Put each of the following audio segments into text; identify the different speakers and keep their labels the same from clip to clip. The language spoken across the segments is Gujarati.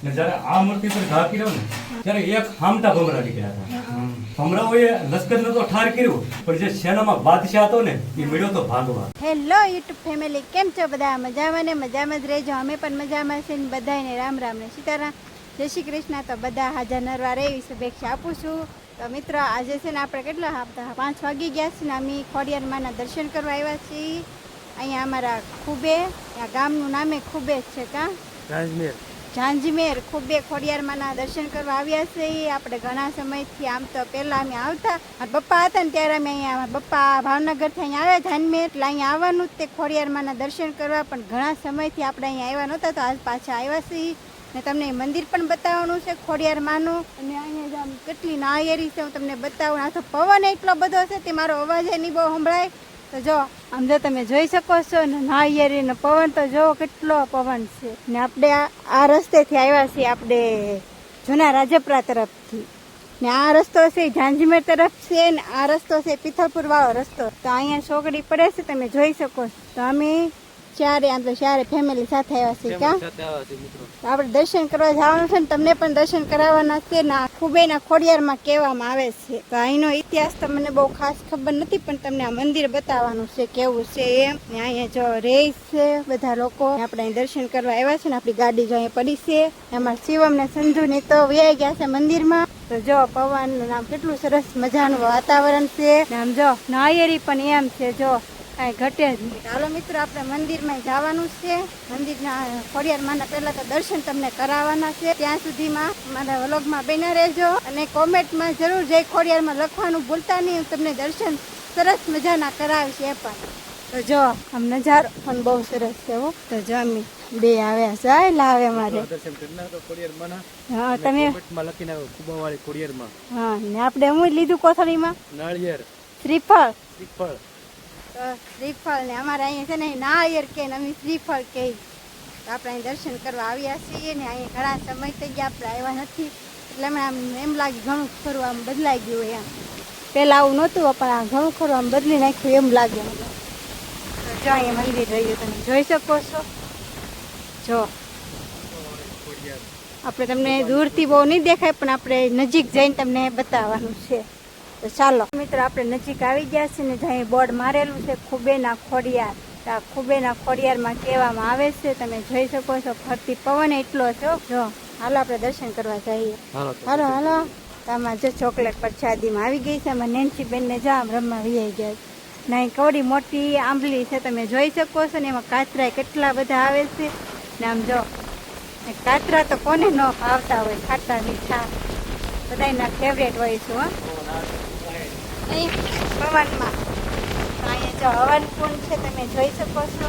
Speaker 1: ને જ્યારે આ મૂર્તિ પર ઘા કર્યો ને ત્યારે એક હામટા ભમરા નીકળ્યા હતા. ભમરાઓએ લશ્કરને તો ઠાર કર્યું, પણ જે સેનામાં બાદશાહ હતો ને એ મળ્યો તો ભાગવા.
Speaker 2: હેલો યુટ્યુબ ફેમિલી, કેમ છો બધા? મજામાં ને મજામાં જ રહેજો. અમે પણ મજામાં છે ને બધાને રામ રામ ને સીતારામ, જય શ્રી કૃષ્ણ. તો બધા હાજર નરવા રહે એવી શુભેચ્છા આપું છું. તો મિત્રો, આજે છે ને આપણે કેટલા 5 વાગી ગયા છે ને અમે ખોડિયાર માના દર્શન કરવા આવ્યા છીએ. અહીંયા અમારા ખૂબે, આ ગામનું નામે ખૂબે જ છે. કાં ઝાંઝમેર ખૂબે ખોડિયાર માના દર્શન કરવા આવ્યા છે. આપણે ઘણા સમયથી, આમ તો પહેલાં અમે આવતા, મારા પપ્પા હતા ને ત્યારે અમે અહીંયા, પપ્પા ભાવનગરથી અહીંયા આવ્યા ઝાંઝમેર, એટલે અહીંયા આવવાનું જ તે ખોડિયાર માના દર્શન કરવા. પણ ઘણા સમયથી આપણે અહીંયા આવ્યા નહોતા, તો આજ પાછા આવ્યા છીએ ને તમને મંદિર પણ બતાવવાનું છે ખોડિયાર માનું. અને અહીંયા આમ કેટલી નાળિયેરી છે હું તમને બતાવું. આ તો પવન એટલો બધો છે તે મારો અવાજ નહીં બહુ સંભળાય. તો જો આમ જો તમે જોઈ શકો છો ને નાળિયેરી ને પવન, તો જો કેટલો પવન છે. ને આપણે આ રસ્તેથી આવ્યા છીએ, આપણે જૂના રાજપરા તરફથી. ને આ રસ્તો છે ઝાંઝમેર તરફ છે, ને આ રસ્તો છે પિથલપુર વાળો રસ્તો. તો અહીંયા છોકરી પડે છે, તમે જોઈ શકો છો. તો અમે ચારે ફેમિલી સાથે આવ્યા છીએ. ક્યાં આપણે દર્શન કરવા જવાનું છે ને તમને પણ દર્શન કરાવવાના છે ને. ખૂબેના ખોડિયારમાં કહેવામાં આવે છે. તો અહીંનો ઇતિહાસ તો મને બહુ ખાસ ખબર નથી, પણ તમને આ મંદિર બતાવવાનું છે કેવું છે એમ. ને અહીંયા જો રેસ છે બધા લોકો, આપણે અહીં દર્શન કરવા આવ્યા છે ને. આપણી ગાડી જો અહીંયા પડી છે. એમાં શિવમ ને સંજુ ની તો વ્યાઈ ગયા છે મંદિરમાં. તો જો પવન આમ કેટલું સરસ મજાનું વાતાવરણ છે. આમ જો નાળિયેરી પણ એમ છે, જો કાંઈ ઘટે જ નહીં. ચાલો મિત્રો, આપણે મંદિરમાં જવાનું છે. મંદિરના ખોડિયાર માના પહેલા તો દર્શન તમને કરાવવાના છે. ત્યાં સુધીમાં મારા વ્લોગમાં બન્યા રહેજો અને કોમેન્ટમાં જરૂર જય ખોડિયારમાં લખવાનું ભૂલતા નહીં. હું તમને દર્શન સરસ મજાના કરાવીશ એ પણ. તો જો આમ નજારો પણ બહુ સરસ છે હો. તો જો અમે બે આવ્યા છે, લાવે મારે. હા, તમે હા, ને આપણે હું લીધું કોથળીમાં નાળિયેર, શ્રીફળ. શ્રીફળ ને અમારે અહીંયા છે ને નાળિયેર કે અમે શ્રીફળ કે. તો આપણે અહીં દર્શન કરવા આવ્યા છીએ ને. અહીંયા ઘણા સમય થઈ ગયા આપણે આવ્યા નથી, એટલે મને આમ એમ લાગે ઘણું ખરું આમ બદલાઈ ગયું એમ. પહેલાં આવું નહોતું, પણ આ ઘણું ખરું આમ બદલી નાખ્યું એમ લાગે મને. તો જો અહીંયા મંદિર રહ્યું, તમે જોઈ શકો છો. જો આપણે તમને દૂરથી બહુ નહીં દેખાય, પણ આપણે નજીક જઈને તમને બતાવવાનું છે. તો ચાલો મિત્રો, આપણે નજીક આવી ગયા છે ને. જ્યાં બોર્ડ મારેલું છે ખૂબેના ખોડિયાર. આ ખૂબેના ખોડિયારમાં કહેવામાં આવે છે, તમે જોઈ શકો છો. ફરતી પવન એટલો છે. જો હાલો આપણે દર્શન કરવા જઈએ. હાલો હાલો. આમાં જો ચોકલેટ પ્રસાદીમાં આવી ગઈ છે. આમાં નેન્સી બેનને જો આમ રમવા વી ગયા છે. ને કવડી મોટી આંબલી છે, તમે જોઈ શકો છો. ને એમાં કાચરા કેટલા બધા આવે છે. ને આમ જો કાચરા તો કોને ન ભાવતા હોય, ખાટા મીઠા બધાના ફેવરેટ હોય છે. અહીં પવનમાં અહીંયા જો હવન કુંડ છે, તમે જોઈ શકો છો.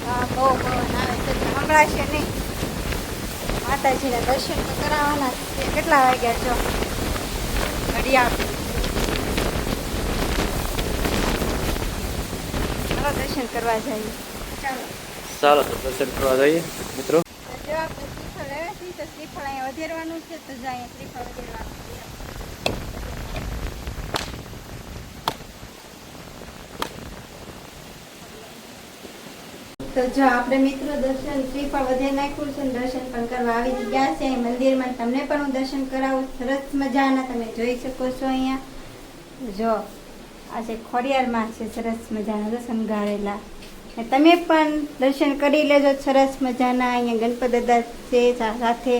Speaker 2: હા, બહુ પવન આવે છે, હમણાં નહીં. માતાજીના દર્શન તો કરાવવાના છે. કેટલા વાગ્યા જો ઘડિયાળ. ચાલો દર્શન કરવા જઈએ.
Speaker 3: ચાલો તો દર્શન કરવા જઈએ મિત્રો.
Speaker 2: જો આપણે શ્રીફળ આવ્યા છીએ, તો શ્રીફળ અહીંયા વધેરવાનું છે. તો જો અહીંયા શ્રીફળ વધેરવાનું છે. તો જો આપણે મિત્રો દર્શન શ્રીફળ વધેર નાખ્યું છે, દર્શન પણ કરવા આવી ગયા છે અહીં મંદિરમાં. તમને પણ હું દર્શન કરાવું સરસ મજાના, તમે જોઈ શકો છો. અહીંયા જો આજે ખોડિયારમાં છે સરસ મજાના દર્શન ગાળેલા. તમે પણ દર્શન કરી લેજો સરસ મજાના. અહીંયા ગણપત દાદા છે સાથે,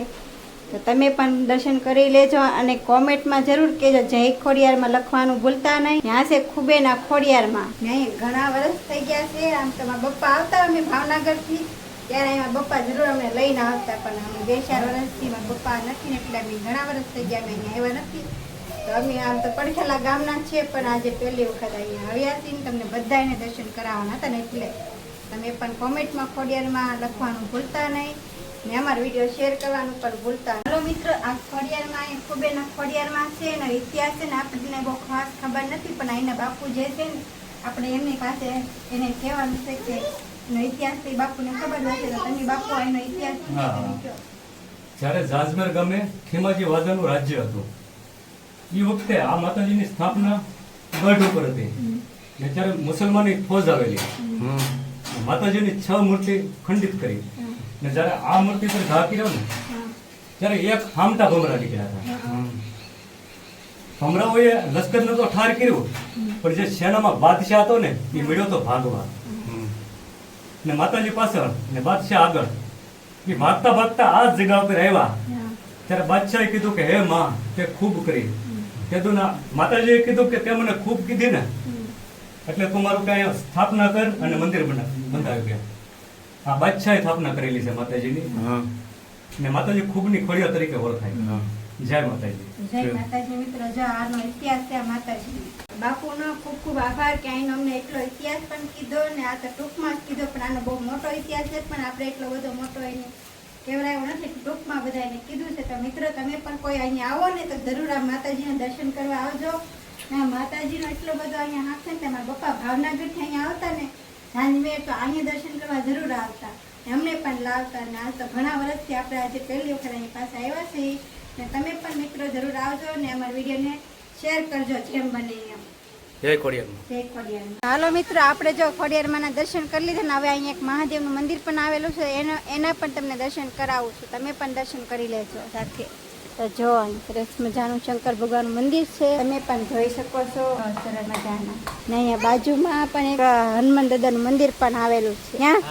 Speaker 2: તો તમે પણ દર્શન કરી લેજો. અને કોમેન્ટમાં જરૂર કહેજો જય ખોડિયારમાં લખવાનું ભૂલતા નહીં. ત્યાં છે ખૂબેના ખોડિયારમાં. અહીંયા ઘણા વર્ષ થઈ ગયા છે. આમ તો મારા પપ્પા આવતા અમે ભાવનગરથી, ત્યારે અહીંયા પપ્પા જરૂર અમને લઈને આવતા, પણ અમે 2-4 વર્ષથી મારા પપ્પા નથી ને, એટલે અમે ઘણા વર્ષ થઈ ગયા અમે અહીંયા આવ્યા નથી. તો અમે આમ તો પડખેલા ગામના છીએ, પણ આજે પહેલી વખત અહીંયા આવ્યા છીએ ને. તમને બધાને દર્શન કરાવવાના હતા ને, એટલે તમે પણ કોમેન્ટમાં ખોડિયારમાં લખવાનું ભૂલતા નહીં ને અમારો વિડીયો શેર કરવાનું પણ ભૂલતા નહીં. હાલો મિત્રો, આ ખોડિયારમાં ખૂબેના ખોડિયારમાં છે એનો ઇતિહાસ છે ને આપણને બહુ ખાસ ખબર નથી, પણ અહીંના બાપુ જે છે ને, આપણે એમની પાસે એને કહેવાનું છે કે એનો ઇતિહાસ એ બાપુને ખબર હશે. તો તમે બાપુ એનો ઇતિહાસ કહો.
Speaker 1: જ્યારે ઝાંઝમેર ગામે ખેમાજી વાજાનું રાજ્ય હતું, એ વખતે આ માતાજીની સ્થાપના ગઢ ઉપર હતી. ને ત્યારે મુસલમાનની ફોજ આવેલી, માતાજીની 6 મૂર્તિ ખંડિત કરી ને જ્યારે આ મૂર્તિ પર ઘા કર્યો ને ત્યારે એક હામટા ભમરા નીકળ્યા હતા. ભમરાઓએ લશ્કરને તો ઠાર કર્યું, પણ જે સેનામાં બાદશાહ હતો ને એ મળ્યો તો ભાગવા. ને માતાજી પાછળ ને બાદશાહ આગળ. એ ભાગતા ભાગતા આ જ જગ્યા ઉપર આવ્યા ત્યારે બાદશાહે કીધું કે હે માં તે ખૂબ કરી. કીધું ના, માતાજીએ કીધું કે તે મને ખૂબ કીધી ને એટલે તું મારું કઈ સ્થાપના કર અને મંદિર બંધાવી ગયા. આ બાદશાહે સ્થાપના કરેલી છે માતાજીની. ને માતાજી ખૂબની ખોડિયા તરીકે ઓળખાય. જય માતાજી.
Speaker 2: જય માતાજી. મિત્રો જો આનો ઇતિહાસ છે માતાજી. બાપુનો ખૂબ ખૂબ આભાર કે આનો અમને એટલો ઇતિહાસ પણ કીધો ને આ તો ટૂંકમાં જ કીધો, પણ આનો બહુ મોટો ઇતિહાસ છે, પણ આપણે એટલો બધો મોટો એને કહેવાયો નથી, ટૂંકમાં બધાને કીધું છે. તો મિત્રો તમે પણ કોઈ અહીંયા આવો ને તો જરૂર આ માતાજીના દર્શન કરવા આવજો. ને માતાજીનો એટલો બધો અહીંયા હાથ છે ને, તમારા પપ્પા ભાવનગરથી અહીંયા આવતા ને ઝાંઝમેર, તો અહીંયા દર્શન કરવા જરૂર આવતા, અમને પણ લાવતા. ને આ તો ઘણા વર્ષથી આપણે આજે પહેલી વખત અહીં પાસે આવ્યા છીએ. ને તમે પણ મિત્રો જરૂર આવજો ને અમારા વિડીયોને શેર કરજો જેમ બને એમ.
Speaker 3: જય ખોડિયાર.
Speaker 2: જય ખોડિયાર. હાલો મિત્રો, આપણે જો ખોડિયારમાંના દર્શન કરી લીધા ને હવે અહીંયા એક મહાદેવનું મંદિર પણ આવેલું છે, એના પણ તમને દર્શન કરાવું છું. તમે પણ દર્શન કરી લેજો સાથે. તો જો અહીં સરસ મજાનું શંકર ભગવાનનું મંદિર છે, તમે પણ જોઈ શકો છો. સરસ મજાના. ને અહીંયા બાજુમાં પણ એક હનુમાન દાદાનું મંદિર પણ આવેલું છે ત્યાં,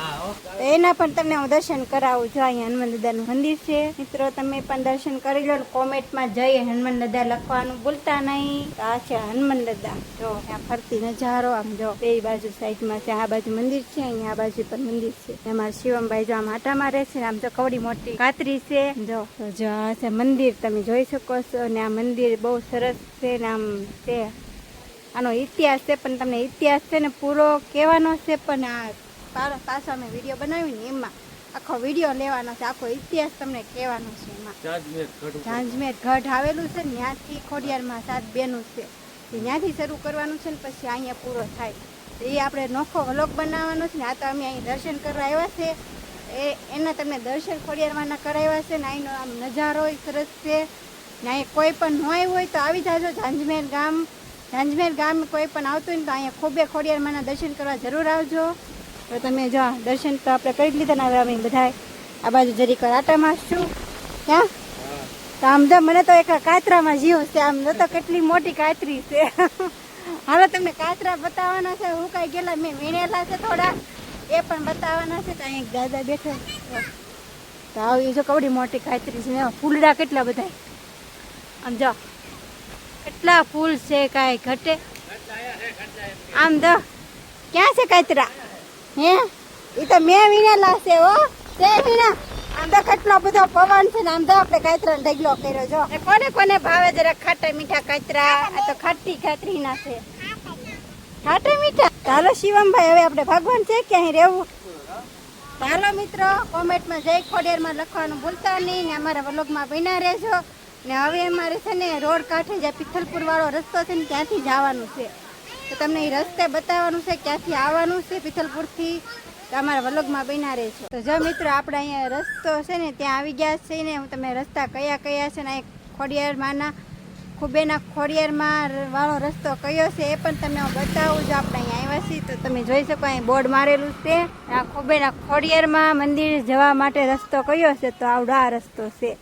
Speaker 2: તો એના પણ તમને હું દર્શન કરાવું છું. અહીંયા હનુમાન દાદાનું મંદિર છે. મિત્રો તમે પણ દર્શન કરી લો. કોમેન્ટમાં જઈ હનુમાન દાદા લખવાનું ભૂલતા નહીં. તો આ છે હનુમાન દાદા. જો ત્યાં ફરતી નજારો, આમ જો બે બાજુ સાઈડમાં છે. આ બાજુ મંદિર છે, અહીંયા આ બાજુ પણ મંદિર છે. અમારા શિવમભાઈ જો આમ આટામાં રહે છે. આમ જો કવડી મોટી કાતરી છે. જો આ છે મંદિર, તમે જોઈ શકો છો. ને આ મંદિર બહુ સરસ છે ને આમ છે. આનો ઇતિહાસ છે, પણ તમને ઇતિહાસ છે ને પૂરો કહેવાનો છે, પણ આ પાછો અમે વિડીયો બનાવી ને એમાં આખો વિડીયો લેવાનો છે, આખો ઇતિહાસ તમને કહેવાનો છે. એમાં ઝાંઝમેર ગઢ આવેલું છે ને, ત્યાંથી ખોડિયારમાં 7 બેનું છે, ત્યાંથી શરૂ કરવાનું છે ને પછી અહીંયા પૂરો થાય. એ આપણે નોખો વ્લોગ બનાવવાનો છે ને. આ તો અમે અહીં દર્શન કરવા આવ્યા છે, એના તમને દર્શન ખોડિયારમાંના કરાવ્યા છે ને. અહીંનો આમ નજારો સરસ છે ને. અહીં કોઈ પણ ન આવ્યું હોય તો આવી જાજો. ઝાંઝમેર ગામ કોઈ પણ આવતું હોય ને તો અહીંયા ખૂબે ખોડિયારમાંના દર્શન કરવા જરૂર આવજો. તો તમે જો દર્શન તો આપણે કરી લીધા ને. હવે અમે બધા આ બાજુ જરીક આટામાં છું ક્યાં. તો આમ તો મને તો એક કાતરામાં જીવ છે. આમ તો કેટલી મોટી કાતરી છે. હાલો તમને કાતરા બતાવવાના છે. હું કાંઈ ગયેલા મેં વીણેલા છે થોડા, એ પણ બતાવવાના છે. તો અહીં એક દાદા બેઠો, તો આવી જો કવડી મોટી કાતરી છે. ફૂલડા કેટલા બધા, આમ જો કેટલા ફૂલ છે, કાંઈ ઘટે. આમ તો ક્યાં છે કાતરા? હે એ તો મેં વીણેલા છે. હો તે વીણા. આમ તો કેટલો બધો પવન છે ને. આમ તો આપણે કાતરાનો ઢગલો કર્યો. જો કોને કોને ભાવે જરા ખાટા મીઠા કાતરા? આ તો ખાટી કાતરી ના છે, ખાટા મીઠા. ચાલો શિવમભાઈ, હવે આપણે ભગવાન છે કે અહીં રહેવું? ચાલો મિત્રો, કોમેન્ટમાં જય ખોડિયારમાં લખવાનું ભૂલતા નહીં ને અમારા વ્લોગમાં બન્યા રહેજો. ને હવે અમારે છે ને રોડ કાંઠે જે પિથલપુર વાળો રસ્તો છે ને ત્યાંથી જવાનું છે. તો તમને એ રસ્તે બતાવવાનું છે ક્યાંથી આવવાનું છે પિથલપુરથી. તો અમારા વ્લોગમાં બન્યા રહેજો. તો જો મિત્રો, આપણે અહીંયા રસ્તો છે ને ત્યાં આવી ગયા છે ને. હું તમને રસ્તા કયા કયા છે ને ખોડિયારમાંના ખૂબેના ખોડિયારમાં વાળો રસ્તો કયો છે એ પણ તમને હું બતાવું. જો આપણે અહીંયા આવ્યા છીએ તો તમે જોઈ શકો અહીં બોર્ડ મારેલું છે. આ ખૂબેના ખોડિયારમાં મંદિર જવા માટે રસ્તો કયો છે? તો આવડો આ રસ્તો છે.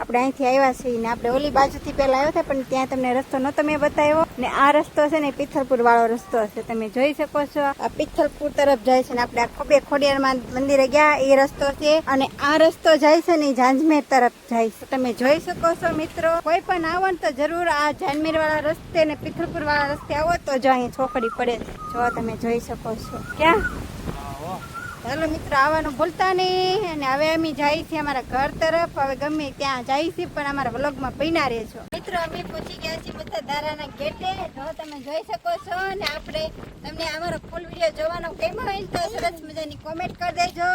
Speaker 2: આપણે અહીંથી આવ્યા છીએ ને આપણે ઓલી બાજુથી પહેલા આવ્યા હતા, પણ ત્યાં તમને રસ્તો નહોતો મેં બતાવ્યો. ને આ રસ્તો છે ને પિથલપુર વાળો રસ્તો છે. તમે જોઈ શકો છો આ પિથલપુર તરફ જાય છે ને. આપણે આ ખૂબે ખોડિયારમાં મંદિરે ગયા એ રસ્તો છે. અને આ રસ્તો જાય છે ને ઝાંઝમેર તરફ જાય છે. તમે જોઈ શકો છો મિત્રો. કોઈ પણ આવો ને તો જરૂર આ ઝાંઝમેર વાળા રસ્તે ને પિથલપુર વાળા રસ્તે આવો તો જો અહીંયા ચોકડી પડે છે. જો તમે જોઈ શકો છો. ક્યાં? ચાલો મિત્રો, આવવાનું ભૂલતા નહીં. અને હવે અમે જઈએ છીએ અમારા ઘર તરફ. હવે ગમે ત્યાં જઈએ છીએ, પણ અમારા વ્લોગમાં બન્યા રહેજો. મિત્રો અમે પહોંચી ગયા છીએ મતદારાના ગેટે. જો તમે જોઈ શકો છો. ને આપણે તમને અમારો ફૂલ વિડીયો જોવાનો ગમ્યો હોય તો સરસ મજાની કોમેન્ટ કરી દેજો.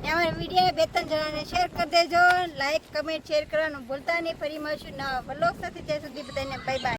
Speaker 2: ને અમારા વિડીયોને 2-3 જણાને શેર કરી દેજો. લાઈક, કમેન્ટ, શેર કરવાનું ભૂલતા નહીં. ફરી મળશું નવા વ્લોગ સાથે. ત્યાં સુધી બધાને બાય બાય.